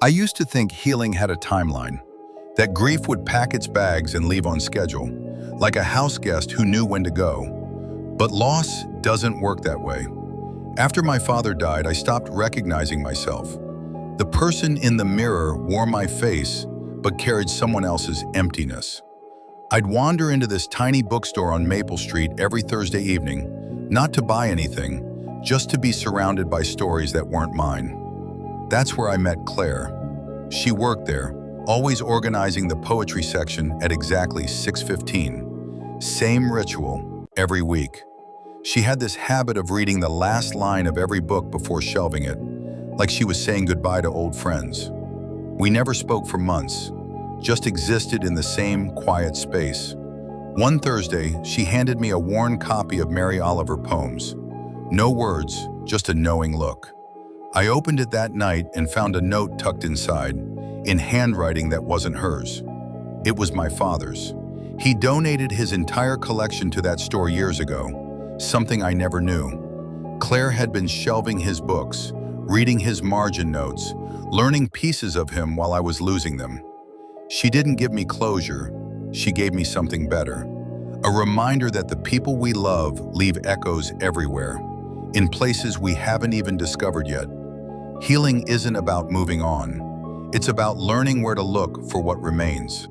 I used to think healing had a timeline, that grief would pack its bags and leave on schedule, like a house guest who knew when to go. But loss doesn't work that way. After my father died, I stopped recognizing myself. The person in the mirror wore my face, but carried someone else's emptiness. I'd wander into this tiny bookstore on Maple Street every Thursday evening, not to buy anything, just to be surrounded by stories that weren't mine. That's where I met Claire. She worked there, always organizing the poetry section at exactly 6:15. Same ritual every week. She had this habit of reading the last line of every book before shelving it, like she was saying goodbye to old friends. We never spoke for months, just existed in the same quiet space. One Thursday, she handed me a worn copy of Mary Oliver poems. No words, just a knowing look. I opened it that night and found a note tucked inside, in handwriting that wasn't hers. It was my father's. He donated his entire collection to that store years ago, something I never knew. Claire had been shelving his books, reading his margin notes, learning pieces of him while I was losing them. She didn't give me closure, she gave me something better. A reminder that the people we love leave echoes everywhere, in places we haven't even discovered yet. Healing isn't about moving on. It's about learning where to look for what remains.